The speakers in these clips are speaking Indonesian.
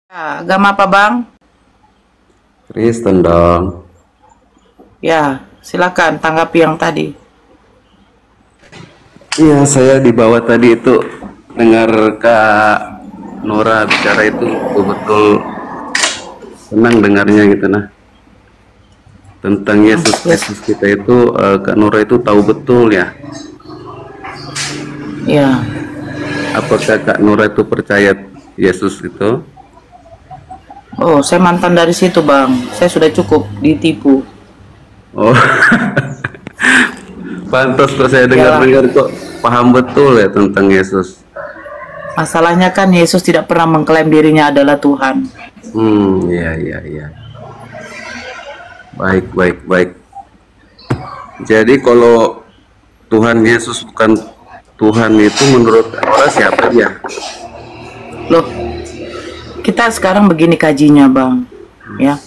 Ya, agama apa Bang? Kristen dong. Ya, silakan tanggapi yang tadi. Iya, saya di bawah tadi itu dengar Kak Nora bicara itu betul-betul senang dengarnya gitu nah. Tentang Yesus Yes. Kristus kita itu Kak Nora itu tahu betul ya. Ya, Apakah Kak Nora itu percaya Yesus itu? oh saya mantan dari situ Bang. Saya sudah cukup ditipu. Oh, pantas kok saya Iyalah, dengar-dengar kok paham betul ya tentang Yesus. masalahnya kan Yesus tidak pernah mengklaim dirinya adalah Tuhan. Iya, iya, iya. Baik, baik, baik. Jadi kalau Tuhan Yesus bukan Tuhan itu menurut orang siapa dia? Loh, kita sekarang begini kajinya Bang. Ya,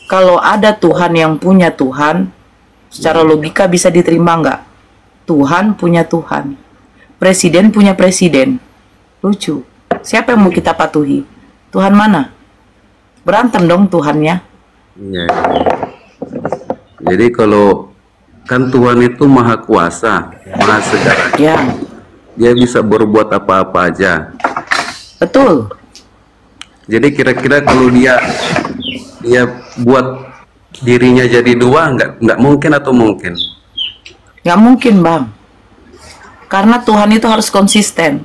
kalau ada Tuhan yang punya Tuhan, secara logika bisa diterima nggak? Tuhan punya Tuhan. Presiden punya presiden. Lucu. Siapa yang mau kita patuhi? Tuhan mana? Berantem dong Tuhannya. Iya, iya. Jadi kalau kan Tuhan itu maha kuasa, maha segala. Ya, Dia bisa berbuat apa-apa aja. betul. Jadi kira-kira kalau dia buat dirinya jadi dua, nggak mungkin atau mungkin? Nggak mungkin, Bang. Karena Tuhan itu harus konsisten.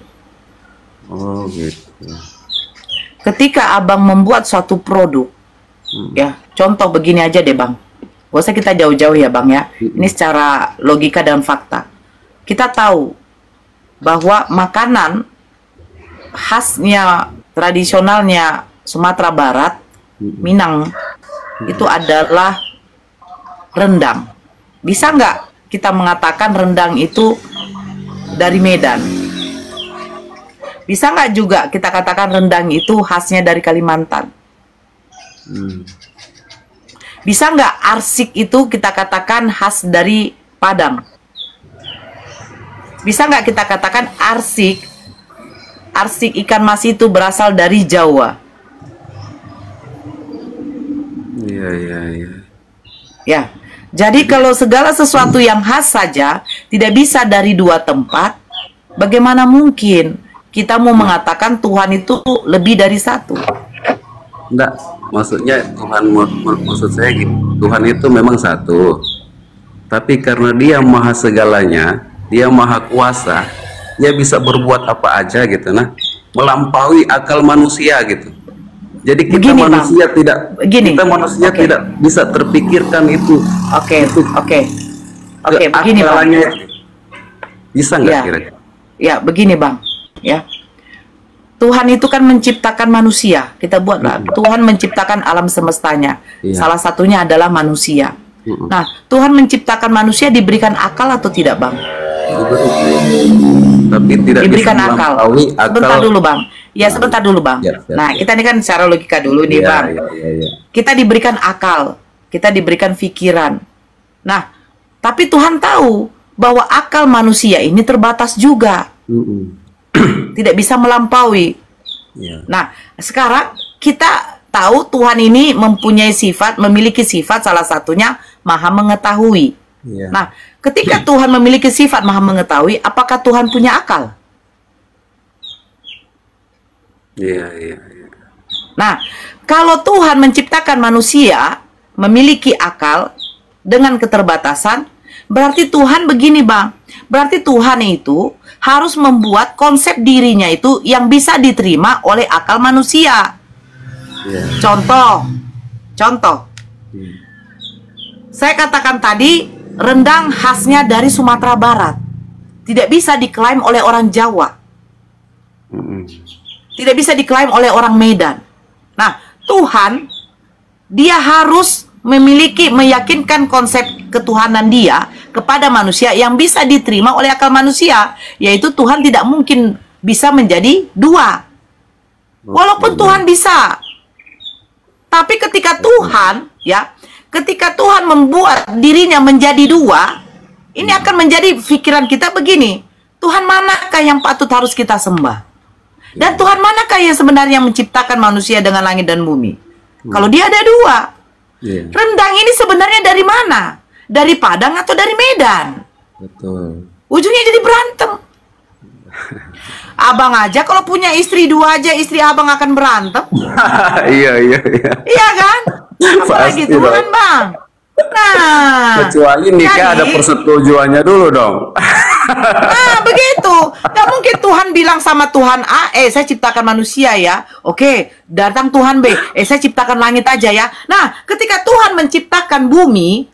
Oh gitu. Ketika Abang membuat suatu produk, ya, contoh begini aja deh, Bang. Gak usah kita jauh-jauh ya, Bang, ya. Ini secara logika dan fakta. Kita tahu bahwa makanan khasnya, tradisionalnya Sumatera Barat, Minang, itu adalah rendang. Bisa nggak kita mengatakan rendang itu dari Medan? Bisa nggak juga kita katakan rendang itu khasnya dari Kalimantan? Bisa nggak arsik itu kita katakan khas dari Padang? Bisa nggak kita katakan arsik ikan mas itu berasal dari Jawa? Iya, iya, iya. Ya, jadi kalau segala sesuatu yang khas saja tidak bisa dari dua tempat, bagaimana mungkin kita mau mengatakan Tuhan itu lebih dari satu? Enggak, maksudnya maksud saya gitu. Tuhan itu memang satu. Tapi karena dia maha segalanya, dia maha kuasa, dia bisa berbuat apa aja gitu nah, melampaui akal manusia gitu. Jadi kita Begini, Bang. manusia tidak Begini. kita manusia Oke. tidak bisa terpikirkan itu. Oke, Itu oke. Oke, begini, Bang. akalannya bisa nggak Ya, kira-kira? ya, begini, Bang. Ya. Tuhan itu kan menciptakan manusia. Kita buatlah. Tuhan menciptakan alam semestanya. Iya. Salah satunya adalah manusia. Nah, Tuhan menciptakan manusia diberikan akal atau tidak, Bang? Tapi tidak bisa Diberikan akal. melampaui akal. Sebentar dulu, Bang. Ya, sebentar dulu, Bang. Ya, ya, Nah, ya. kita ini kan secara logika dulu nih, Iya, Bang. iya, iya, iya. Kita diberikan akal. Kita diberikan pikiran. Nah, tapi Tuhan tahu bahwa akal manusia ini terbatas juga. Tidak bisa melampaui. Iya. Nah, sekarang kita tahu Tuhan ini memiliki sifat salah satunya maha mengetahui. Iya. Nah, ketika Tuhan memiliki sifat maha mengetahui, apakah Tuhan punya akal? Iya, iya, iya. Nah, kalau Tuhan menciptakan manusia memiliki akal dengan keterbatasan, berarti Tuhan begini, Bang. Berarti Tuhan itu harus membuat konsep dirinya itu yang bisa diterima oleh akal manusia. Iya. Contoh. Saya katakan tadi, rendang khasnya dari Sumatera Barat. Tidak bisa diklaim oleh orang Jawa. Tidak bisa diklaim oleh orang Medan. Nah, Tuhan, dia harus meyakinkan konsep ketuhanan dia kepada manusia yang bisa diterima oleh akal manusia, yaitu Tuhan tidak mungkin bisa menjadi dua. Walaupun Tuhan bisa. Tapi ketika Tuhan membuat dirinya menjadi dua, ini akan menjadi pikiran kita begini, Tuhan manakah yang patut harus kita sembah? Dan Tuhan manakah yang sebenarnya menciptakan manusia dengan langit dan bumi? Kalau dia ada dua. Rendang ini sebenarnya dari mana? Dari Padang atau dari Medan? Betul. Ujungnya jadi berantem. Abang aja kalau punya istri dua aja, istri abang akan berantem. Iya. Iya kan? Apalagi Pasti Tuhan, dong. Bang. Nah, Kecuali nikah ada jadi- persetujuannya dulu dong. Nah, begitu. Gak mungkin Tuhan bilang sama Tuhan A, saya ciptakan manusia ya. Oke, datang Tuhan B, saya ciptakan langit aja ya. Nah, ketika Tuhan menciptakan bumi,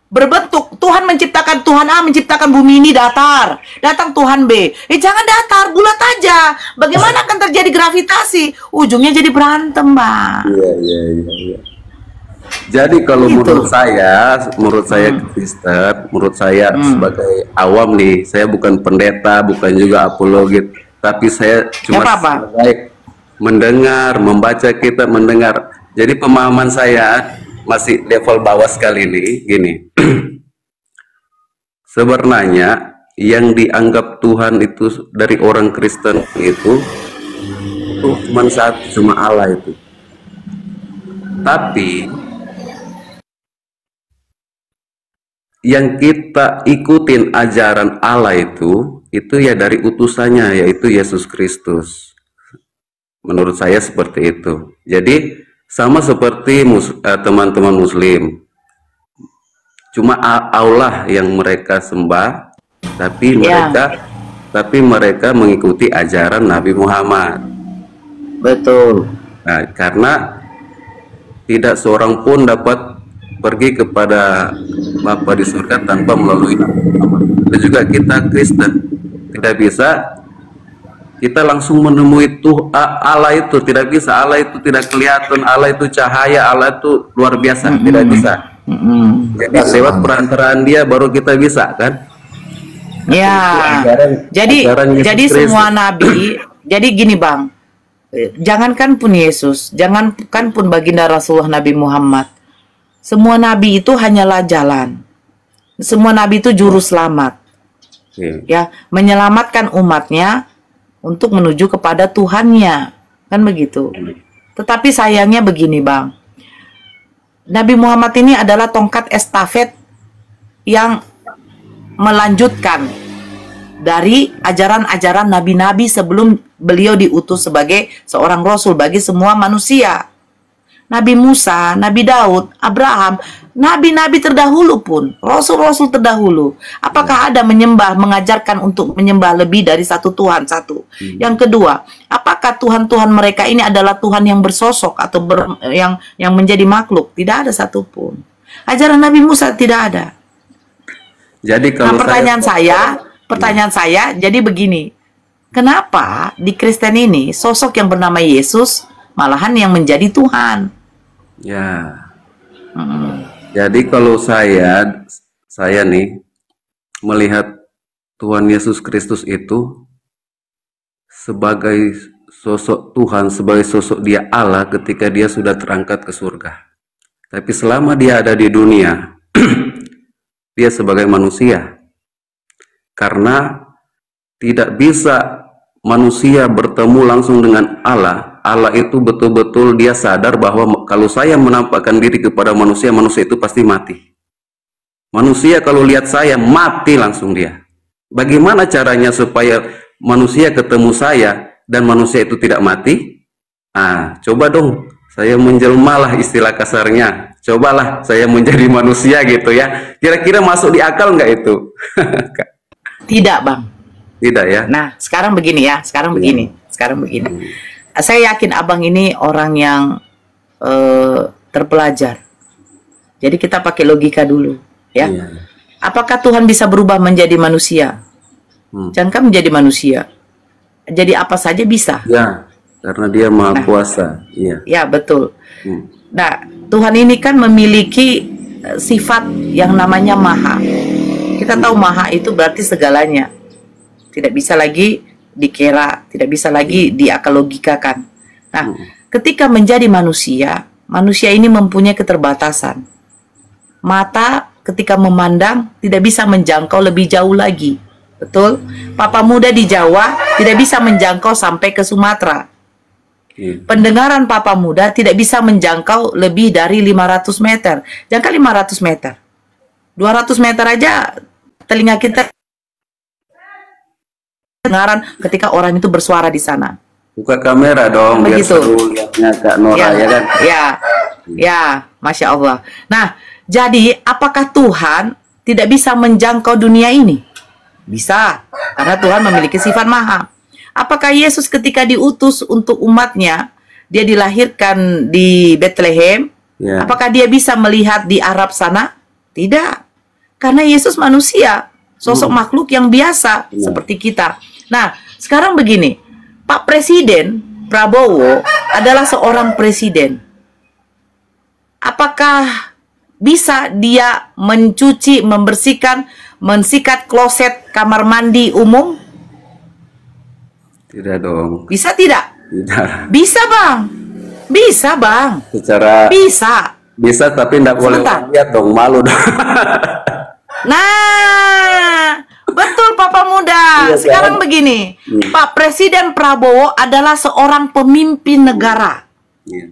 berbentuk, Tuhan A menciptakan bumi ini datar. Datang Tuhan B, jangan datar, bulat aja. Bagaimana akan terjadi gravitasi? Ujungnya jadi berantem, Bang. Iya. Jadi kalau Gitu. menurut saya Kristen, menurut saya sebagai awam nih, saya bukan pendeta, bukan juga apologit, tapi saya cuma Nggak apa-apa. sebagai mendengar, membaca kitab, mendengar. Jadi pemahaman saya masih level bawah sekali nih, gini. Sebenarnya yang dianggap Tuhan itu dari orang Kristen itu cuma satu, cuma Allah itu. Tapi yang kita ikutin ajaran Allah itu ya dari utusannya, yaitu Yesus Kristus. Menurut saya seperti itu. Jadi sama seperti teman-teman Muslim, cuma Allah yang mereka sembah, tapi mereka mengikuti ajaran Nabi Muhammad. Betul. Nah, karena tidak seorang pun dapat pergi kepada Bapa di surga tanpa melalui Nabi Muhammad. Dan juga kita Kristen tidak bisa kita langsung menemui Allah itu, tidak bisa. Allah itu tidak kelihatan, Allah itu cahaya, Allah itu luar biasa, tidak bisa. Jadi lewat perantaraan Dia baru kita bisa, kan? Ya. ajaran Yesus Jadi Kristus. semua nabi, jadi gini, Bang. Jangankan pun Yesus, jangankan pun baginda Rasulullah Nabi Muhammad. Semua nabi itu hanyalah jalan. Semua nabi itu juru selamat. Ya, menyelamatkan umatnya untuk menuju kepada Tuhannya. Kan begitu. Tetapi sayangnya begini, Bang. Nabi Muhammad ini adalah tongkat estafet yang melanjutkan dari ajaran-ajaran nabi-nabi sebelum beliau diutus sebagai seorang rasul bagi semua manusia. Nabi Musa, Nabi Daud, Abraham, nabi-nabi terdahulu pun, rasul-rasul terdahulu. Apakah ada mengajarkan untuk menyembah lebih dari satu Tuhan? Satu. Yang kedua, apakah Tuhan-Tuhan mereka ini adalah Tuhan yang bersosok atau yang menjadi makhluk? Tidak ada satupun. Ajaran Nabi Musa tidak ada. Jadi kalau pertanyaan saya jadi begini. Kenapa di Kristen ini sosok yang bernama Yesus malahan yang menjadi Tuhan? Ya. Jadi kalau saya nih melihat Tuhan Yesus Kristus itu sebagai sosok Tuhan, sebagai sosok Dia Allah ketika Dia sudah terangkat ke surga. Tapi selama Dia ada di dunia, Dia sebagai manusia. Karena tidak bisa manusia bertemu langsung dengan Allah. Allah itu betul-betul Dia sadar bahwa kalau saya menampakkan diri kepada manusia, manusia itu pasti mati. Manusia kalau lihat saya, mati langsung dia. Bagaimana caranya supaya manusia ketemu saya dan manusia itu tidak mati? Coba dong, saya menjelmalah istilah kasarnya. Cobalah saya menjadi manusia gitu ya. Kira-kira masuk di akal nggak itu? Tidak, Bang. Tidak ya? Nah, sekarang begini. Saya yakin abang ini orang yang terpelajar. Jadi kita pakai logika dulu, ya. Apakah Tuhan bisa berubah menjadi manusia? Jangan menjadi manusia. Jadi apa saja bisa. Ya, karena Dia Maha Kuasa. Iya. Ya, betul. Nah, Tuhan ini kan memiliki sifat yang namanya Maha. Kita tahu Maha itu berarti segalanya. Tidak bisa lagi dikira, tidak bisa lagi diakalogikakan. Nah, ketika menjadi manusia, manusia ini mempunyai keterbatasan. Mata ketika memandang tidak bisa menjangkau lebih jauh lagi. Betul? Papa muda di Jawa tidak bisa menjangkau sampai ke Sumatera. Pendengaran papa muda tidak bisa menjangkau lebih dari 500 meter. Jangan 500 meter. 200 meter aja telinga kita pendengaran ketika orang itu bersuara di sana. Buka kamera dong, biar Begitu. seru lihatnya Kak Nora ya kan? Ya, Masya Allah. Nah, jadi apakah Tuhan tidak bisa menjangkau dunia ini? Bisa, karena Tuhan memiliki sifat maha. Apakah Yesus ketika diutus untuk umatnya, dia dilahirkan di Bethlehem, Ya. apakah dia bisa melihat di Arab sana? Tidak. Karena Yesus manusia, sosok makhluk yang biasa seperti kita. Nah, sekarang begini, Pak Presiden Prabowo adalah seorang presiden. Apakah bisa dia mencuci, membersihkan, mensikat kloset kamar mandi umum? Tidak dong. Bisa tidak? Tidak. Bisa, Bang. Bisa, Bang. Secara Bisa. tapi tidak boleh Sebentar. lihat dong, malu dong. Nah, betul Papa Muda. Iya, Sekarang kan? begini, Pak Presiden Prabowo adalah seorang pemimpin negara. Iya.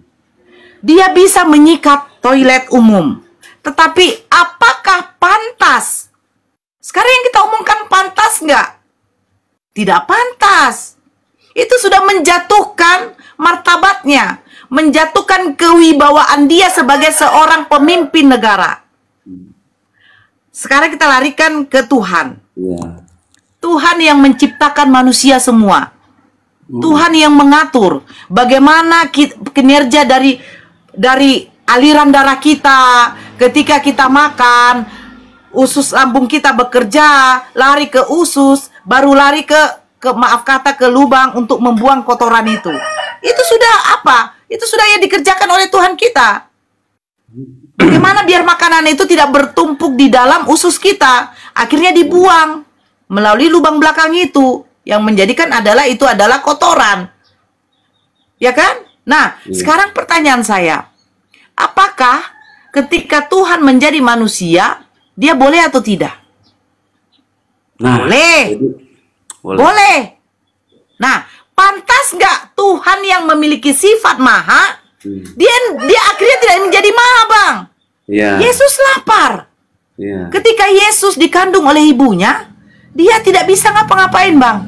Dia bisa menyikat toilet umum. Tetapi apakah pantas? Sekarang yang kita omongkan pantas nggak? Tidak pantas. Itu sudah menjatuhkan martabatnya, menjatuhkan kewibawaan dia sebagai seorang pemimpin negara. Sekarang kita larikan ke Tuhan. Iya. Tuhan yang menciptakan manusia semua. Tuhan yang mengatur bagaimana kinerja dari aliran darah kita ketika kita makan, usus lambung kita bekerja, lari ke usus, baru lari ke maaf kata ke lubang untuk membuang kotoran itu. Itu sudah apa? Itu sudah yang dikerjakan oleh Tuhan kita. Bagaimana biar makanan itu tidak bertumpuk di dalam usus kita, akhirnya dibuang melalui lubang belakang itu, yang menjadikan itu adalah kotoran. Ya kan? Nah, sekarang pertanyaan saya, apakah ketika Tuhan menjadi manusia, dia boleh atau tidak? Nah, Boleh. boleh. Boleh. Nah, pantas nggak Tuhan yang memiliki sifat maha, dia akhirnya tidak menjadi maha, Bang? Iya. Yesus lapar. Iya. Ketika Yesus dikandung oleh ibunya, dia tidak bisa ngapa-ngapain, Bang.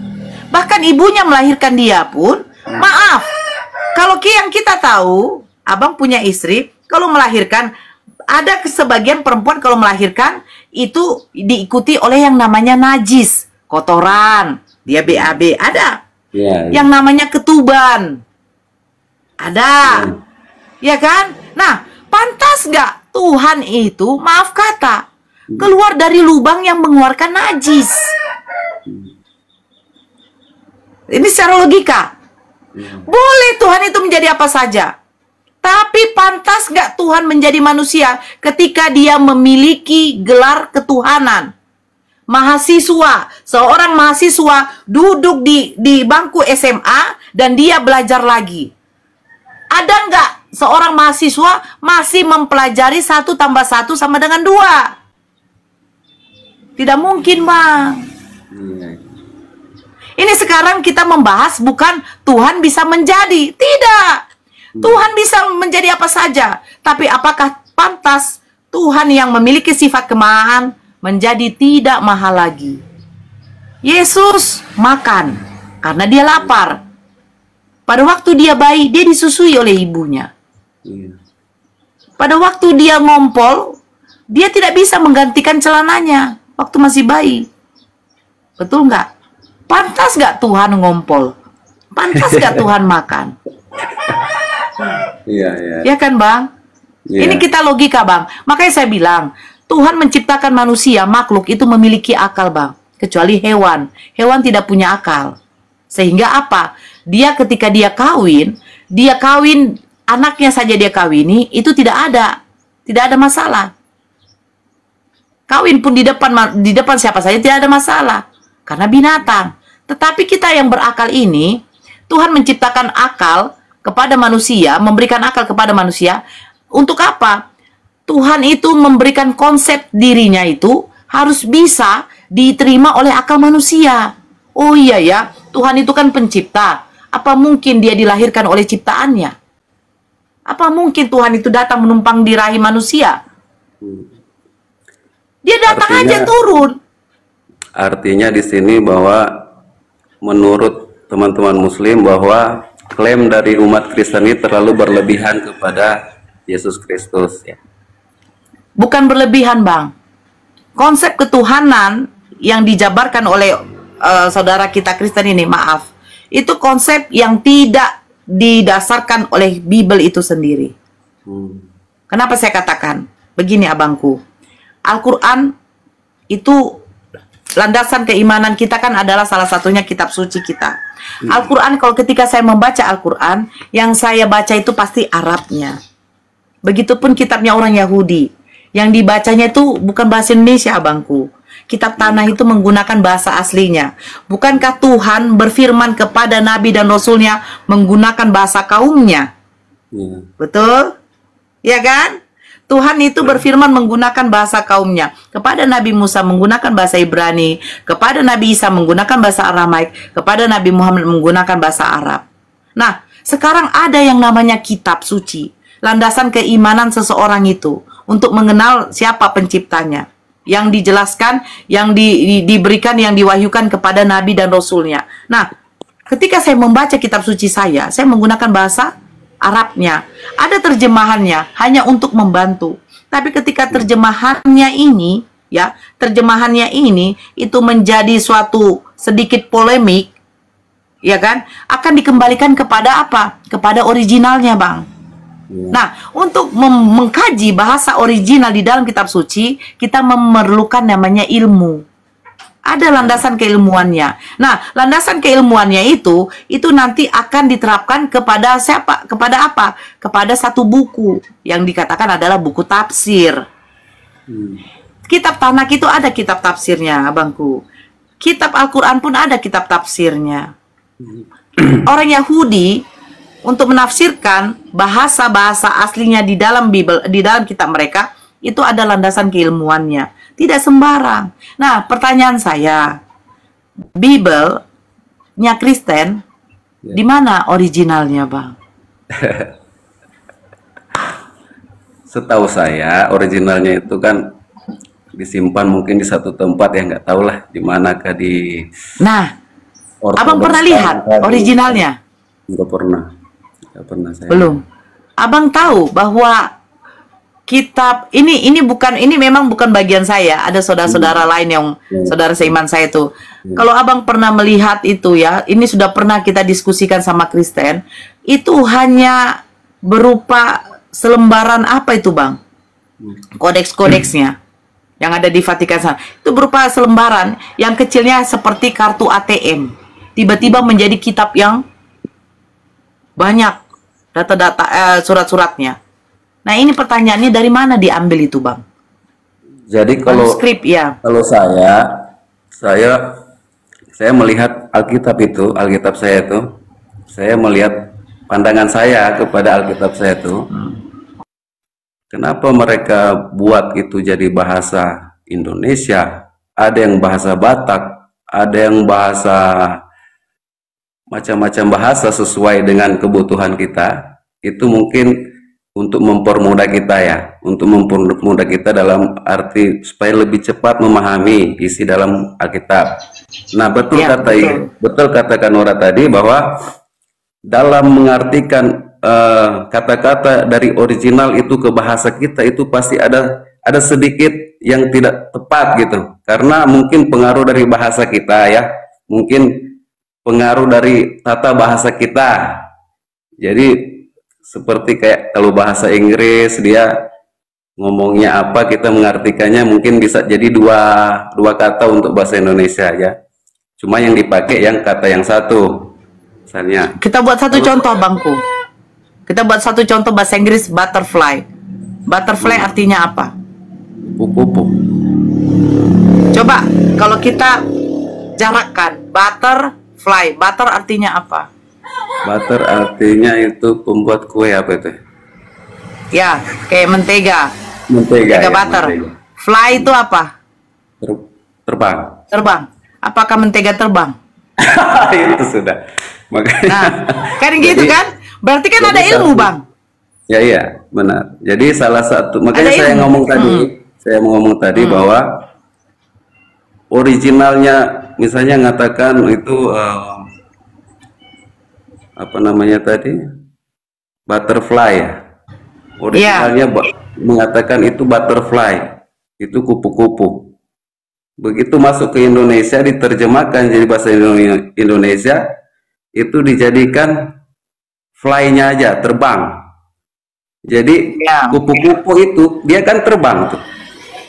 Bahkan ibunya melahirkan dia pun, maaf, kalau yang kita tahu, Abang punya istri, kalau melahirkan, ada sebagian perempuan kalau melahirkan, itu diikuti oleh yang namanya najis, kotoran, dia BAB, ada. Iya. Yang namanya ketuban, ada. Ya kan? Nah, pantas nggak Tuhan itu, maaf kata, keluar dari lubang yang mengeluarkan najis? Ini secara logika. Boleh Tuhan itu menjadi apa saja. Tapi pantas nggak Tuhan menjadi manusia ketika dia memiliki gelar ketuhanan? Mahasiswa, seorang mahasiswa duduk di bangku SMA dan dia belajar lagi. Ada nggak seorang mahasiswa masih mempelajari 1 tambah 1 sama dengan 2? Tidak mungkin, Bang. Ini sekarang kita membahas bukan Tuhan bisa menjadi. Tidak. Tuhan bisa menjadi apa saja. Tapi apakah pantas Tuhan yang memiliki sifat kemahaan menjadi tidak maha lagi? Yesus makan karena dia lapar. Pada waktu dia bayi, dia disusui oleh ibunya. Pada waktu dia ngompol, dia tidak bisa menggantikan celananya waktu masih bayi. Betul nggak? Pantas nggak Tuhan ngompol? Pantas nggak Tuhan makan? Iya, iya. Ya kan, Bang? Iya. Ini kita logika, Bang. Makanya saya bilang, Tuhan menciptakan manusia, makhluk itu memiliki akal, Bang. Kecuali hewan. Hewan tidak punya akal. Sehingga apa? Dia ketika dia kawin, anaknya saja dia kawini, itu tidak ada masalah. Kawin pun di depan siapa saja tidak ada masalah. Karena binatang. Tetapi kita yang berakal ini, Tuhan menciptakan akal kepada manusia, memberikan akal kepada manusia. Untuk apa? Tuhan itu memberikan konsep dirinya itu harus bisa diterima oleh akal manusia. Oh iya ya, Tuhan itu kan pencipta. Apa mungkin dia dilahirkan oleh ciptaannya? Apa mungkin Tuhan itu datang menumpang di rahim manusia? Dia datang aja turun. Artinya di sini bahwa menurut teman-teman Muslim bahwa klaim dari umat Kristen ini terlalu berlebihan kepada Yesus Kristus, ya. Bukan berlebihan, Bang. Konsep ketuhanan yang dijabarkan oleh saudara kita Kristen ini, maaf, itu konsep yang tidak didasarkan oleh Bible itu sendiri. Kenapa saya katakan begini, abangku? Al-Quran itu landasan keimanan kita kan adalah salah satunya kitab suci kita. Al-Quran, kalau ketika saya membaca Al-Quran, yang saya baca itu pasti Arabnya. Begitupun kitabnya orang Yahudi. Yang dibacanya itu bukan bahasa Indonesia, abangku. Kitab tanah itu menggunakan bahasa aslinya. Bukankah Tuhan berfirman kepada Nabi dan Rasulnya menggunakan bahasa kaumnya? Betul? Ya kan? Tuhan itu berfirman menggunakan bahasa kaumnya. Kepada Nabi Musa menggunakan bahasa Ibrani. Kepada Nabi Isa menggunakan bahasa Aramaik. Kepada Nabi Muhammad menggunakan bahasa Arab. Nah, sekarang ada yang namanya kitab suci. Landasan keimanan seseorang itu. Untuk mengenal siapa penciptanya. Yang dijelaskan, yang diberikan, yang diwahyukan kepada Nabi dan Rasulnya. Nah, ketika saya membaca kitab suci saya menggunakan bahasa Arabnya. Ada terjemahannya hanya untuk membantu. Tapi ketika terjemahannya ini, ya, terjemahannya ini itu menjadi suatu sedikit polemik, ya kan? Akan dikembalikan kepada apa? Kepada originalnya, Bang. Nah, untuk mengkaji bahasa original di dalam kitab suci, kita memerlukan namanya ilmu. Ada landasan keilmuannya. Nah, landasan keilmuannya itu nanti akan diterapkan kepada siapa? Kepada apa? Kepada satu buku yang dikatakan adalah buku tafsir. Kitab Tanakh itu ada kitab tafsirnya, abangku. Kitab Al-Quran pun ada kitab tafsirnya. Orang Yahudi untuk menafsirkan bahasa-bahasa aslinya di dalam Bible, di dalam kitab mereka, itu ada landasan keilmuannya. Tidak sembarang. Nah, pertanyaan saya, Bible-nya Kristen, di mana originalnya, Bang? Setahu saya, originalnya itu kan disimpan mungkin di satu tempat yang nggak tahu lah di manakah di. Nah, Abang pernah lihat originalnya? Nggak pernah saya. Belum. Abang tahu bahwa kitab ini memang bukan bagian saya. Ada saudara-saudara lain yang saudara seiman saya itu. Kalau abang pernah melihat itu, ya, ini sudah pernah kita diskusikan sama Kristen. Itu hanya berupa selembaran apa itu, Bang? Kodeks-kodeksnya yang ada di Vatikan sana. Itu berupa selembaran yang kecilnya seperti kartu ATM. Tiba-tiba menjadi kitab yang banyak data-data, surat-suratnya. Nah, ini pertanyaannya, dari mana diambil itu, Bang? Jadi kalau manuskrip, ya. Kalau saya melihat Alkitab saya itu, saya melihat pandangan saya kepada Alkitab saya itu. Kenapa mereka buat itu jadi bahasa Indonesia? Ada yang bahasa Batak, ada yang bahasa macam-macam bahasa sesuai dengan kebutuhan kita. Itu mungkin untuk mempermudah kita, ya, untuk mempermudah kita dalam arti supaya lebih cepat memahami isi dalam Alkitab. Nah, betul kata Kanora tadi bahwa dalam mengartikan kata-kata dari original itu ke bahasa kita itu pasti ada sedikit yang tidak tepat gitu, karena mungkin pengaruh dari bahasa kita, ya, mungkin pengaruh dari tata bahasa kita. Jadi seperti kayak kalau bahasa Inggris dia ngomongnya apa, kita mengartikannya mungkin bisa jadi dua kata untuk bahasa Indonesia, ya. Cuma yang dipakai yang kata yang satu. Misalnya Kita buat satu contoh, Bangku. Kita buat satu contoh bahasa Inggris, butterfly. Butterfly artinya apa? Kupu-kupu. Coba kalau kita jarakkan, butterfly. Butter artinya apa? Butter artinya itu pembuat kue, apa itu? Ya, kayak mentega. Mentega, ya, butter. mentega. Fly itu apa? Terbang. Terbang. Apakah mentega terbang? Itu sudah. Makanya. Nah, kan gitu kan? Berarti kan ada ilmu, Bang. Ya iya, benar. Jadi salah satu, makanya saya ngomong tadi, bahwa originalnya, misalnya ngatakan itu apa namanya tadi, butterfly ya. Originalnya mengatakan itu butterfly, itu kupu-kupu. Begitu masuk ke Indonesia, diterjemahkan jadi bahasa Indonesia, itu dijadikan fly-nya aja, terbang. Jadi kupu-kupu itu dia kan terbang tuh.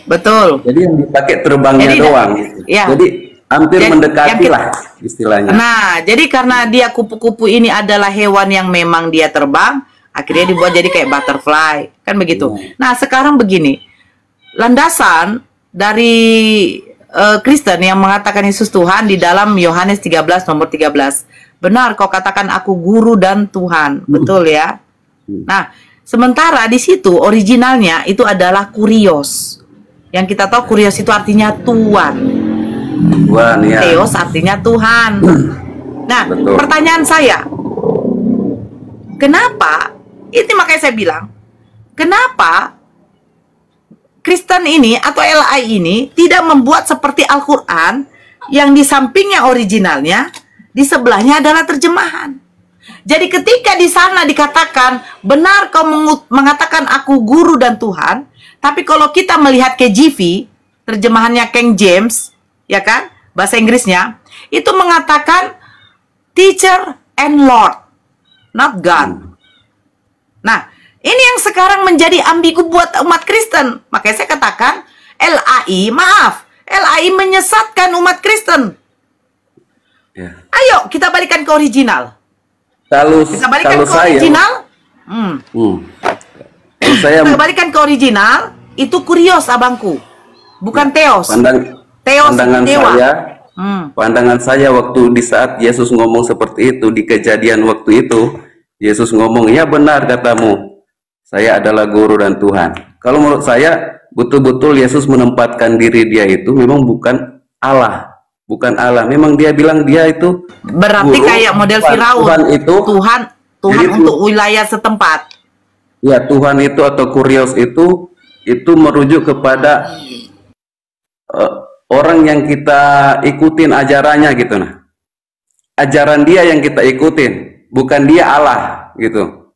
Betul. Jadi yang dipakai terbangnya doang gitu. Jadi hampir mendekati lah istilahnya. Nah, jadi karena dia kupu-kupu ini adalah hewan yang memang dia terbang, akhirnya dibuat jadi kayak butterfly, kan begitu. Nah, sekarang begini. Landasan dari Kristen yang mengatakan Yesus Tuhan di dalam Yohanes 13 nomor 13. Benar kau katakan aku guru dan Tuhan. Betul ya? Nah, sementara di situ originalnya itu adalah kurios. Yang kita tahu kurios itu artinya tuan. Tuan ya. Theos artinya Tuhan. Nah, betul. Pertanyaan saya, kenapa? Ini makanya saya bilang, kenapa Kristen ini atau LI ini tidak membuat seperti Al-Quran yang di sampingnya originalnya, di sebelahnya adalah terjemahan. Jadi ketika di sana dikatakan, benar kau mengatakan aku guru dan Tuhan, tapi kalau kita melihat KJV, terjemahannya King James, ya kan, bahasa Inggrisnya, itu mengatakan teacher and Lord, not God. Nah, ini yang sekarang menjadi ambigu buat umat Kristen. Makanya saya katakan, LAI menyesatkan umat Kristen. Ya. Ayo, kita balikan ke original. Kita balikan ke original. Kita balikan ke original, itu kurios abangku. Bukan Theos. Pandangan saya waktu di saat Yesus ngomong seperti itu, di kejadian waktu itu, Yesus ngomong, ya benar katamu, saya adalah guru dan Tuhan. Kalau menurut saya, betul-betul Yesus menempatkan diri dia itu memang bukan Allah. Bukan Allah. Memang dia bilang dia itu berarti guru, kayak model Firaun. Tuhan untuk wilayah setempat. Ya, Tuhan itu atau kurios itu merujuk kepada orang yang kita ikutin ajarannya gitu nah. Ajaran dia yang kita ikutin, bukan dia Allah gitu.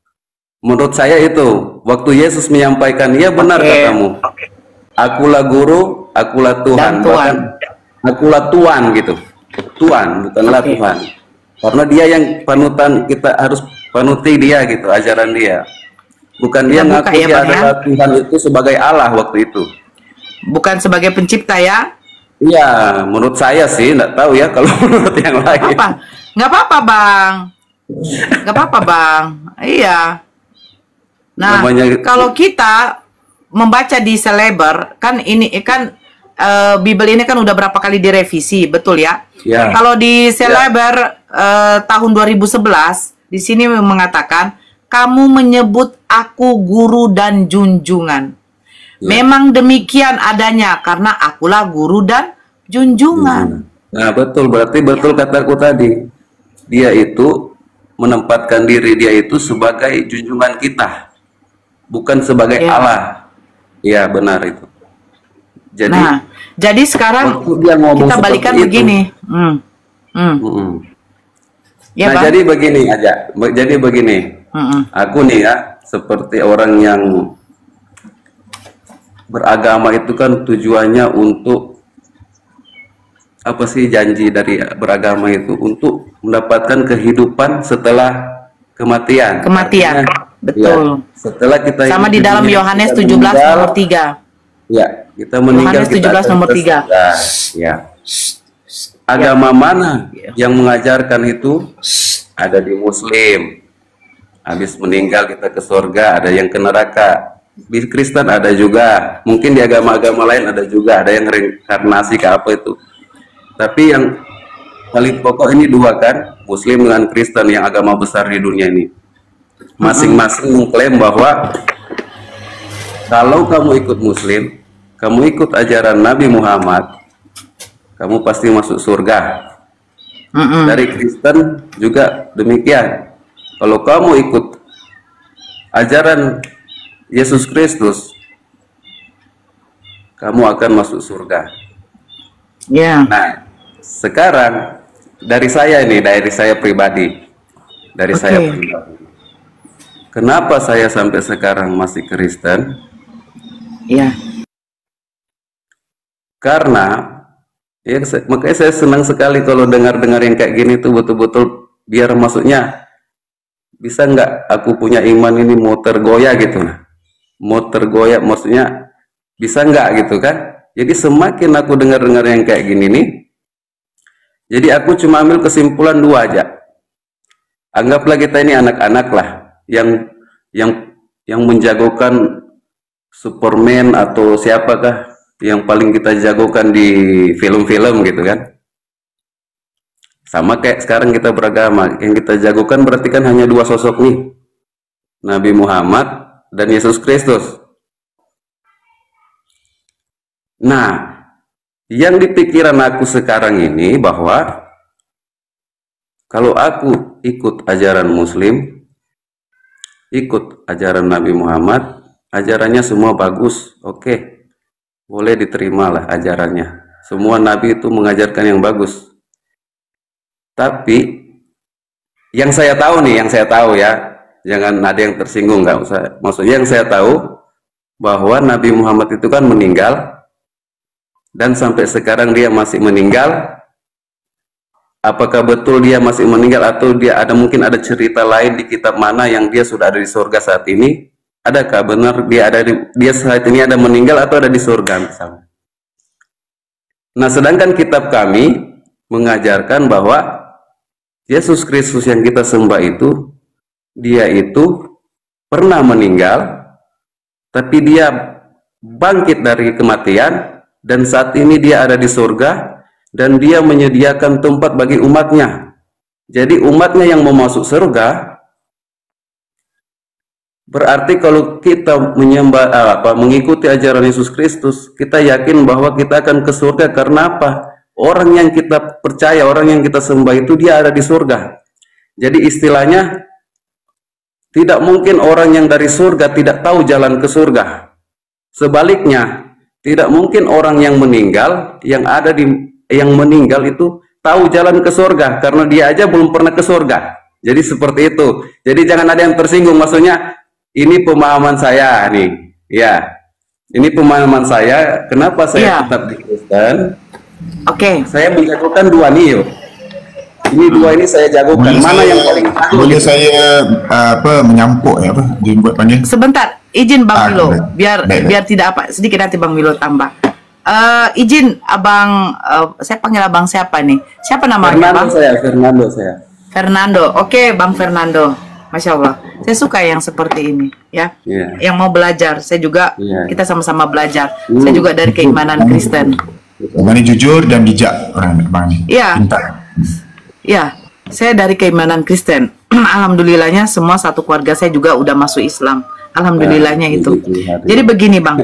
Menurut saya itu, waktu Yesus menyampaikan, ya benar katamu, akulah guru, akulah Tuhan, bahkan akulah Tuhan gitu, Tuhan bukanlah Tuhan, karena dia yang panutan, kita harus panuti dia gitu, ajaran dia, bukan dia ngaku dia adalah Tuhan itu sebagai Allah waktu itu, bukan sebagai pencipta ya? Iya, menurut saya sih, nggak tahu ya kalau menurut yang lain. Nggak apa-apa bang, nggak apa-apa bang, iya. Nah, kalau kita membaca di Celeber, kan ini kan Bible ini kan udah berapa kali direvisi, betul ya? Ya. Kalau di Celeber tahun 2011, di sini mengatakan, kamu menyebut aku guru dan junjungan. Ya. Memang demikian adanya, karena akulah guru dan junjungan. Nah, betul, berarti betul kataku tadi. Dia itu menempatkan diri dia itu sebagai junjungan kita. Bukan sebagai Allah. Iya, benar itu. Jadi sekarang kita balikan begini. Ya, nah, jadi begini aja. Jadi begini. Aku nih ya, seperti orang yang beragama itu kan tujuannya untuk apa sih janji dari beragama itu? Untuk mendapatkan kehidupan setelah kematian. Betul. Ya, setelah kita sama di dalam Yohanes 17 nomor 3. Ya, kita meninggal Yohanes 17 nomor 3. Ya. Agama mana yang mengajarkan itu? Ada di Muslim. Habis meninggal kita ke surga, ada yang ke neraka. Di Kristen ada juga. Mungkin di agama-agama lain ada juga, ada yang reinkarnasi ke apa itu. Tapi yang paling pokok ini dua kan, Muslim dengan Kristen yang agama besar di dunia ini. Masing-masing mengklaim bahwa kalau kamu ikut Muslim, kamu ikut ajaran Nabi Muhammad, kamu pasti masuk surga. Mm-mm. Dari Kristen juga demikian. Kalau kamu ikut ajaran Yesus Kristus, kamu akan masuk surga. Ya. Nah, sekarang dari saya pribadi, Oke. kenapa saya sampai sekarang masih Kristen? Ya. Karena ya, makanya saya senang sekali kalau dengar-dengar yang kayak gini tuh betul-betul biar maksudnya bisa nggak aku punya iman ini mau tergoyah gitu, nah mau tergoyah maksudnya bisa nggak gitu kan. Jadi semakin aku dengar-dengar yang kayak gini nih, jadi aku cuma ambil kesimpulan dua aja. Anggaplah kita ini anak-anak lah yang yang menjagokan Superman atau siapakah yang paling kita jagokan di film-film gitu kan. Sama kayak sekarang kita beragama, yang kita jagokan berarti kan hanya dua sosok nih, Nabi Muhammad dan Yesus Kristus. Nah, yang di pikiran aku sekarang ini bahwa kalau aku ikut ajaran Muslim, ikut ajaran Nabi Muhammad, ajarannya semua bagus, oke, boleh diterima lah ajarannya. Semua Nabi itu mengajarkan yang bagus. Tapi yang saya tahu nih, yang saya tahu ya, jangan ada yang tersinggung, nggak usah. Maksudnya yang saya tahu bahwa Nabi Muhammad itu kan meninggal dan sampai sekarang dia masih meninggal. Apakah betul dia masih meninggal atau dia mungkin ada cerita lain di kitab mana yang dia sudah ada di surga saat ini? Adakah benar dia saat ini ada meninggal atau ada di surga misalnya? Nah, sedangkan kitab kami mengajarkan bahwa Yesus Kristus yang kita sembah itu, dia itu pernah meninggal, tapi dia bangkit dari kematian, dan saat ini dia ada di surga, dan dia menyediakan tempat bagi umatnya. Jadi umatnya yang mau masuk surga, berarti kalau kita mengikuti ajaran Yesus Kristus, kita yakin bahwa kita akan ke surga. Karena apa? Orang yang kita percaya, orang yang kita sembah itu dia ada di surga. Jadi istilahnya tidak mungkin orang yang dari surga tidak tahu jalan ke surga. Sebaliknya, tidak mungkin orang yang meninggal yang meninggal itu tahu jalan ke surga karena dia aja belum pernah ke surga. Jadi seperti itu. Jadi jangan ada yang tersinggung, maksudnya ini pemahaman saya nih. Ya. Ini pemahaman saya, kenapa saya tetap di Kristen? Oke. Saya menjagokan dua nih, yuk. Ini dua ini saya jagokan. Mana yang paling boleh saya menyampuk ya, dibuat panggil. Sebentar, izin Bang Milo, baik. biar tidak apa sedikit nanti Bang Milo tambah. Izin Abang, saya panggil Abang siapa nih? Siapa namanya Bang? Fernando saya. Fernando. Oke, Bang Fernando. Masya Allah, saya suka yang seperti ini, ya. Yang mau belajar, saya juga kita sama-sama belajar. Saya juga dari keimanan Kristen. Bang jujur dan bijak orang Bang. Iya. Ya, saya dari keimanan Kristen. Alhamdulillahnya semua satu keluarga saya juga udah masuk Islam. Alhamdulillahnya itu. Jadi begini Bang,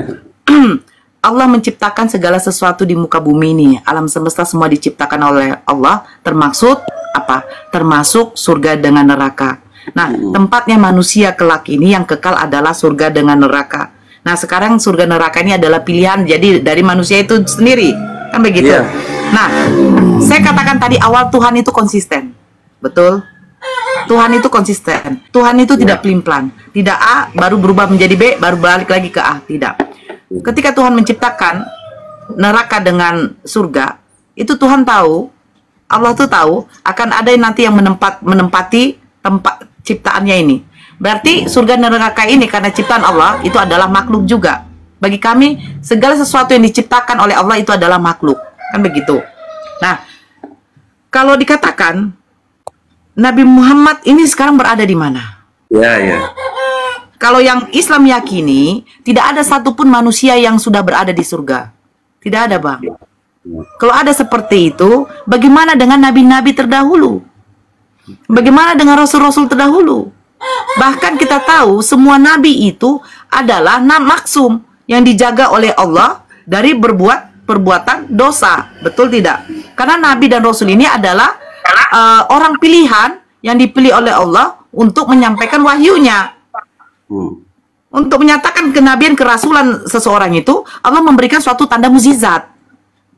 Allah menciptakan segala sesuatu di muka bumi ini. Alam semesta semua diciptakan oleh Allah, termaksud apa? Termasuk surga dengan neraka. Nah, tempatnya manusia kelak ini yang kekal adalah surga dengan neraka. Nah, sekarang surga neraka ini adalah pilihan jadi dari manusia itu sendiri. Kan begitu? Nah, saya katakan tadi awal Tuhan itu konsisten. Betul? Tuhan itu konsisten. Tuhan itu tidak pelin-pelan. Tidak A, baru berubah menjadi B, baru balik lagi ke A. Tidak. Ketika Tuhan menciptakan neraka dengan surga, itu Tuhan tahu, Allah tuh tahu, akan ada nanti yang menempati tempat ciptaannya ini. Berarti surga dan neraka ini karena ciptaan Allah itu adalah makhluk juga. Bagi kami segala sesuatu yang diciptakan oleh Allah itu adalah makhluk. Kan begitu. Nah, kalau dikatakan Nabi Muhammad ini sekarang berada di mana? Ya. Kalau yang Islam yakini tidak ada satupun manusia yang sudah berada di surga. Tidak ada Bang. Kalau ada seperti itu, bagaimana dengan nabi-nabi terdahulu? Bagaimana dengan rasul-rasul terdahulu? Bahkan kita tahu semua nabi itu adalah maksum yang dijaga oleh Allah dari berbuat perbuatan dosa. Betul tidak? Karena Nabi dan Rasul ini adalah orang pilihan yang dipilih oleh Allah untuk menyampaikan wahyunya. Untuk menyatakan kenabian kerasulan seseorang itu, Allah memberikan suatu tanda mukjizat.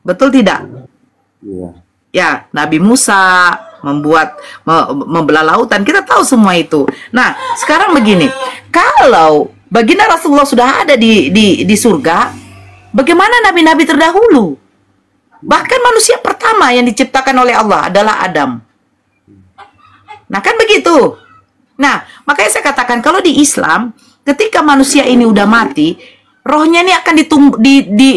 Betul tidak? Iya. Ya, Nabi Musa membelah lautan. Kita tahu semua itu. Nah, sekarang begini. Kalau baginda Rasulullah sudah ada di surga, bagaimana nabi-nabi terdahulu? Bahkan manusia pertama yang diciptakan oleh Allah adalah Adam. Nah, kan begitu. Nah, makanya saya katakan kalau di Islam, ketika manusia ini udah mati, rohnya ini akan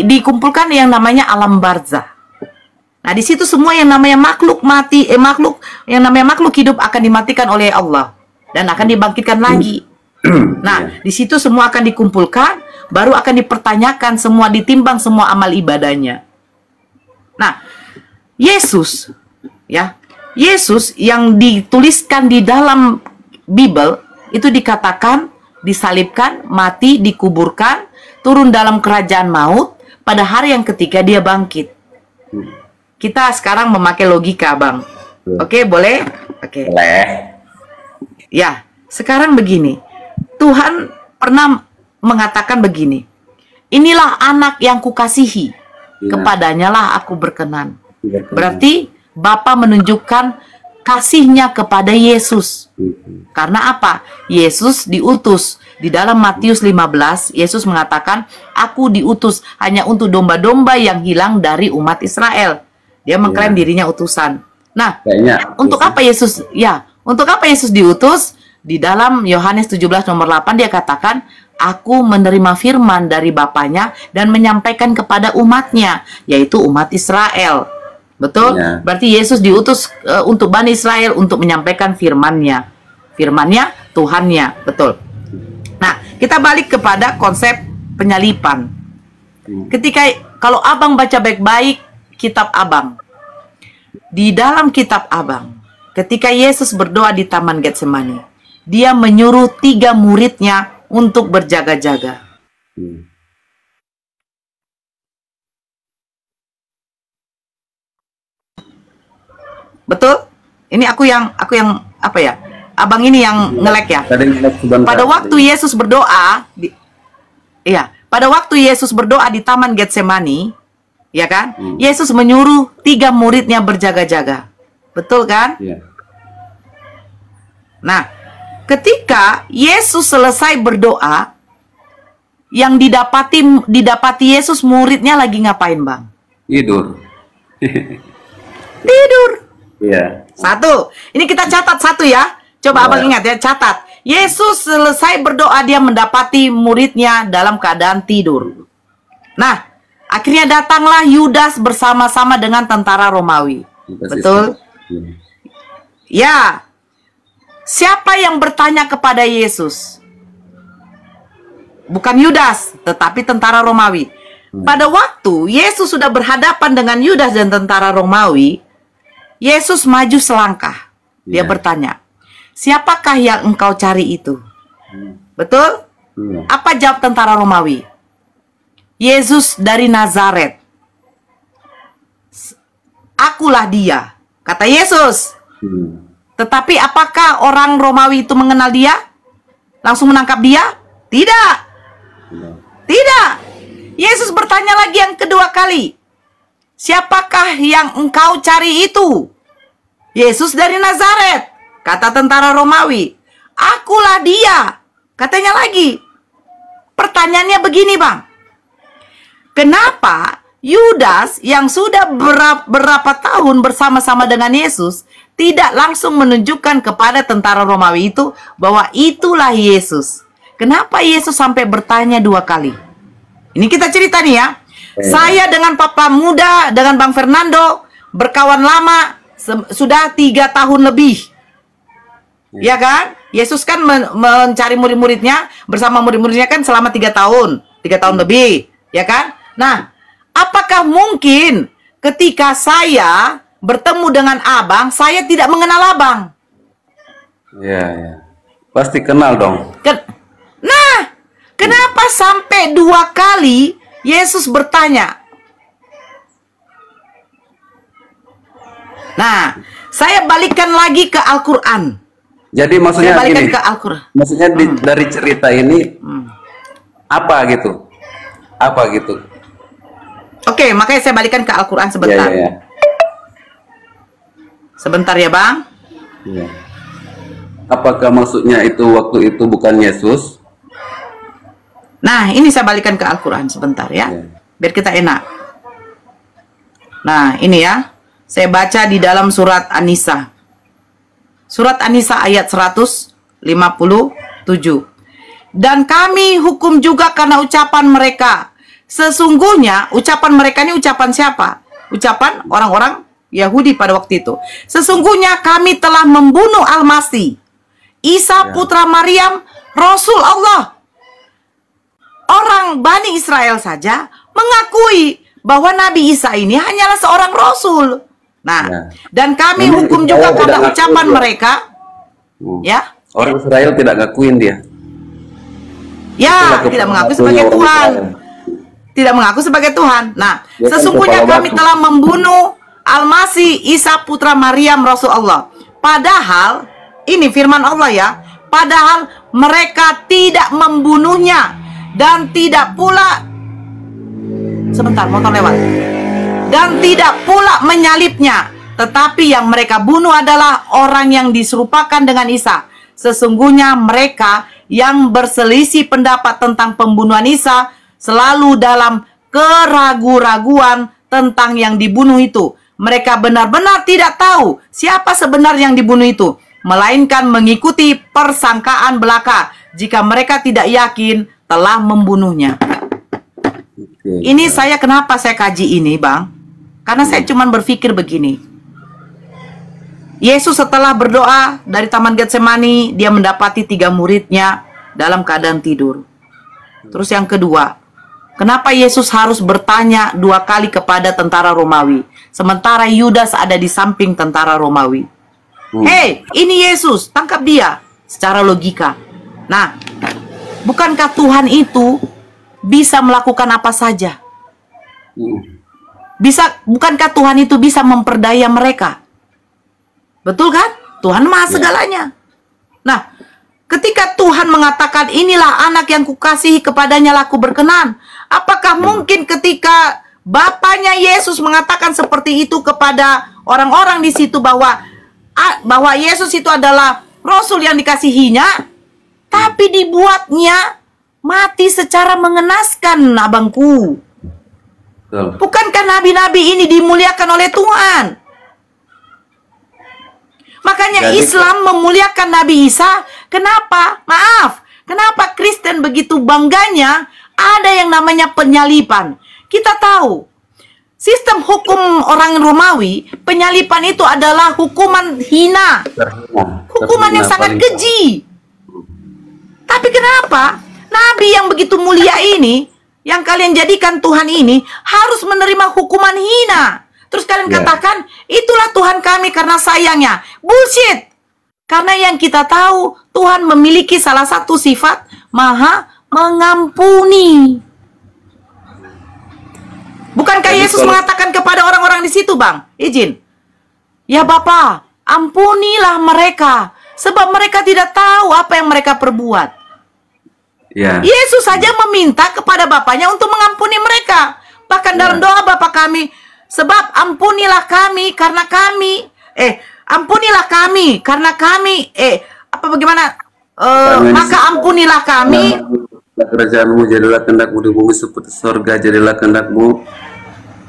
dikumpulkan yang namanya alam barzah. Nah, di situ semua yang namanya makhluk yang namanya makhluk hidup akan dimatikan oleh Allah dan akan dibangkitkan lagi. Nah, di situ semua akan dikumpulkan, baru akan dipertanyakan semua, ditimbang semua amal ibadahnya. Nah, Yesus yang dituliskan di dalam Bible itu dikatakan disalibkan, mati, dikuburkan, turun dalam kerajaan maut, pada hari yang ketiga dia bangkit. Kita sekarang memakai logika, Bang. Oke, boleh? Oke. Boleh. Ya, sekarang begini. Tuhan pernah mengatakan begini. Inilah anak yang kukasihi. Kepadanya lah aku berkenan. Berarti Bapa menunjukkan kasihnya kepada Yesus. Karena apa? Yesus diutus. Di dalam Matius 15, Yesus mengatakan, aku diutus hanya untuk domba-domba yang hilang dari umat Israel. Dia mengklaim dirinya utusan. Nah, untuk apa Yesus? Ya, untuk apa Yesus diutus? Di dalam Yohanes 17 nomor 8 dia katakan, aku menerima firman dari Bapanya dan menyampaikan kepada umatnya, yaitu umat Israel. Betul? Ya. Berarti Yesus diutus untuk Bani Israel untuk menyampaikan firman-Nya. Firman-Nya, Tuhan-Nya. Betul. Nah, kita balik kepada konsep penyalipan. Ketika, kalau Abang baca baik-baik kitab Abang. Di dalam kitab Abang, ketika Yesus berdoa di Taman Getsemani, dia menyuruh 3 muridnya untuk berjaga-jaga. Betul? Ini aku yang apa ya? Abang ini yang ngelek ya. Pada waktu Yesus berdoa, pada waktu Yesus berdoa di Taman Getsemani, ya kan? Yesus menyuruh 3 muridnya berjaga-jaga. Betul kan? Yeah. Nah, ketika Yesus selesai berdoa, yang didapati Yesus muridnya lagi ngapain, Bang? Tidur. Tidur. Iya. Satu. Ini kita catat satu ya. Coba Abang ingat ya, catat. Yesus selesai berdoa, dia mendapati muridnya dalam keadaan tidur. Nah, akhirnya datanglah Yudas bersama-sama dengan tentara Romawi. Betul? Ya. Siapa yang bertanya kepada Yesus? Bukan Yudas, tetapi tentara Romawi. Pada waktu Yesus sudah berhadapan dengan Yudas dan tentara Romawi, Yesus maju selangkah. Dia bertanya, siapakah yang engkau cari itu? Betul? Apa jawab tentara Romawi? Yesus dari Nazaret. Akulah dia, kata Yesus. Tetapi apakah orang Romawi itu mengenal dia? Langsung menangkap dia? Tidak. Tidak. Yesus bertanya lagi yang kedua kali. Siapakah yang engkau cari itu? Yesus dari Nazaret, kata tentara Romawi. Akulah dia, katanya lagi. Pertanyaannya begini, Bang. Kenapa Yudas yang sudah berapa tahun bersama-sama dengan Yesus tidak langsung menunjukkan kepada tentara Romawi itu bahwa itulah Yesus? Kenapa Yesus sampai bertanya 2 kali? Ini kita cerita nih ya. Saya dengan Papa Muda, dengan Bang Fernando, berkawan lama, sudah 3 tahun lebih. Ya kan? Yesus kan mencari murid-muridnya, bersama murid-muridnya kan selama 3 tahun. 3 tahun lebih. Ya kan? Nah, apakah mungkin ketika saya bertemu dengan Abang, saya tidak mengenal Abang? Ya. Pasti kenal dong. Nah, kenapa sampai 2 kali Yesus bertanya, Nah, saya balikkan lagi ke Al-Quran. Jadi maksudnya Saya balikkan gini, ke Al-Quran. maksudnya dari cerita ini apa gitu? Apa gitu? Oke, makanya saya balikkan ke Al-Quran sebentar. Iya. Sebentar ya, Bang. Iya. Apakah maksudnya itu waktu itu bukan Yesus? Nah, ini saya balikkan ke Al-Quran sebentar ya. Iya. Biar kita enak. Nah, ini ya. Saya baca di dalam surat An-Nisa. Surat An-Nisa ayat 157. Dan kami hukum juga karena ucapan mereka. Sesungguhnya, ucapan mereka ini ucapan siapa? Ucapan orang-orang Yahudi pada waktu itu. Sesungguhnya kami telah membunuh Al-Masih, Isa putra Maryam, Rasul Allah. Orang Bani Israel saja mengakui bahwa Nabi Isa ini hanyalah seorang Rasul. Nah, dan kami Memang hukum Israel juga tidak karena ngakuin ucapan dia. mereka. Ya, Orang Israel tidak ngakuin dia. ya, Itulah tidak mengaku kepentingannya sebagai orang Tuhan. Israel. Tidak mengaku sebagai Tuhan. Nah, Dia kan sesungguhnya kepala kami batu. telah membunuh Al-Masih, Isa putra Maryam, Rasul Allah. Padahal, ini firman Allah ya, padahal mereka tidak membunuhnya dan tidak pula, sebentar, motor lewat, dan tidak pula menyalibnya, tetapi yang mereka bunuh adalah orang yang diserupakan dengan Isa. Sesungguhnya mereka yang berselisih pendapat tentang pembunuhan Isa selalu dalam keraguan-raguan tentang yang dibunuh itu. Mereka benar-benar tidak tahu siapa sebenarnya yang dibunuh itu, melainkan mengikuti persangkaan belaka jika mereka tidak yakin telah membunuhnya. Ini saya kenapa saya kaji ini, Bang? Karena saya cuma berpikir begini. Yesus setelah berdoa dari Taman Getsemani, dia mendapati 3 muridnya dalam keadaan tidur. Terus yang kedua, kenapa Yesus harus bertanya 2 kali kepada tentara Romawi, sementara Yudas ada di samping tentara Romawi? Hei, ini Yesus, tangkap dia. Secara logika. Nah, bukankah Tuhan itu bisa melakukan apa saja? Bukankah Tuhan itu bisa memperdaya mereka? Betul kan? Tuhan maha segalanya. Nah, ketika Tuhan mengatakan inilah anak yang kukasihi, kepadanya laku berkenan, apakah mungkin ketika Bapaknya Yesus mengatakan seperti itu kepada orang-orang di situ bahwa Yesus itu adalah Rasul yang dikasihinya, tapi dibuatnya mati secara mengenaskan, abangku? Betul. Bukankah nabi-nabi ini dimuliakan oleh Tuhan? Makanya Jadi, Islam memuliakan Nabi Isa. Kenapa? Maaf, kenapa Kristen begitu bangganya ada yang namanya penyalipan? Kita tahu sistem hukum orang Romawi, penyalipan itu adalah hukuman hina, hukuman yang sangat keji. Tapi kenapa Nabi yang begitu mulia ini, yang kalian jadikan Tuhan ini, harus menerima hukuman hina? Terus kalian katakan, itulah Tuhan kami karena sayangnya. Bullshit. Karena yang kita tahu, Tuhan memiliki salah satu sifat, maha mengampuni. Bukankah Jadi Yesus kalau mengatakan kepada orang-orang di situ, Bang? Izin. Ya Bapa, ampunilah mereka, sebab mereka tidak tahu apa yang mereka perbuat. Ya. Yesus saja meminta kepada Bapaknya untuk mengampuni mereka. Bahkan dalam doa Bapa kami, sebab ampunilah kami karena kami, ampunilah kami karena kami, maka ampunilah kami. Kerajaanmu jadilah kehendakmu di bumi seperti surga, jadilah kehendakmu.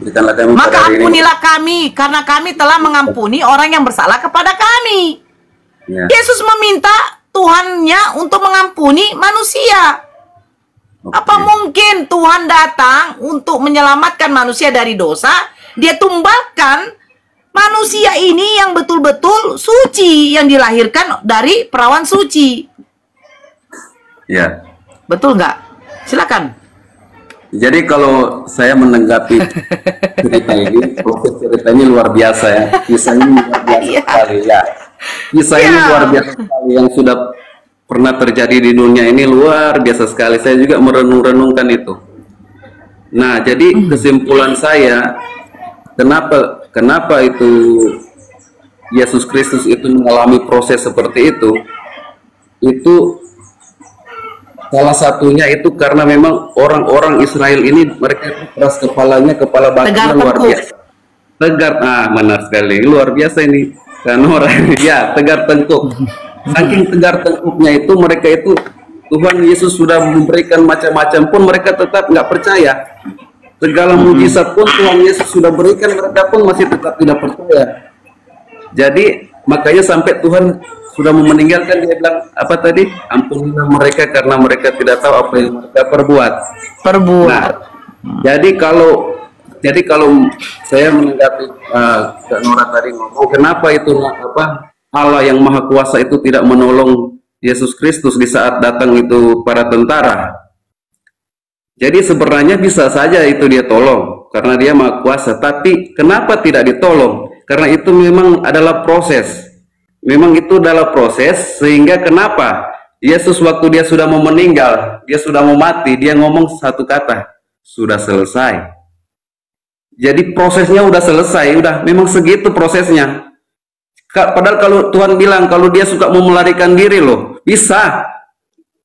Berikanlah kami Maka pada hari ini. ampunilah kami karena kami telah mengampuni orang yang bersalah kepada kami. Ya. Yesus meminta Tuhannya untuk mengampuni manusia. Oke. Apa mungkin Tuhan datang untuk menyelamatkan manusia dari dosa? Dia tumbalkan manusia ini yang betul-betul suci, yang dilahirkan dari perawan suci. Ya. Betul nggak? Silakan. Jadi kalau saya menanggapi cerita ini, proses cerita ini luar biasa ya. Kisah ini luar biasa sekali ya. Kisah ini luar biasa sekali, yang sudah pernah terjadi di dunia ini luar biasa sekali. Saya juga merenung-renungkan itu. Nah, jadi kesimpulan saya, kenapa itu Yesus Kristus itu mengalami proses seperti itu salah satunya itu karena memang orang-orang Israel ini mereka itu keras kepalanya, kepala batunya luar biasa. Tegar, benar sekali, luar biasa ini kan orang ya, tegar tengkuk. Saking tegar tengkuknya itu mereka itu Tuhan Yesus sudah memberikan macam-macam pun mereka tetap nggak percaya. Segala mujizat pun Tuhan Yesus sudah berikan, mereka pun masih tetap tidak percaya. Jadi makanya sampai Tuhan sudah mau meninggalkan, dia bilang apa tadi? Ampunilah mereka karena mereka tidak tahu apa yang mereka perbuat. Nah, jadi kalau saya menanggapi Kak Nora tadi ngomong, kenapa itu Allah yang Maha Kuasa itu tidak menolong Yesus Kristus di saat datang itu para tentara? Jadi sebenarnya bisa saja itu dia tolong karena dia Maha Kuasa, tapi kenapa tidak ditolong? Karena itu memang adalah proses. Memang itu adalah proses, sehingga kenapa Yesus waktu dia sudah mau meninggal, dia sudah mau mati, dia ngomong satu kata, sudah selesai. Jadi prosesnya udah selesai, udah memang segitu prosesnya. Padahal kalau Tuhan bilang kalau dia suka mau melarikan diri loh, bisa.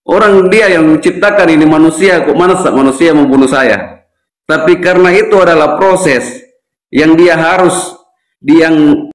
Orang dia yang menciptakan ini manusia, kok mana manusia membunuh saya? Tapi karena itu adalah proses yang dia harus, yang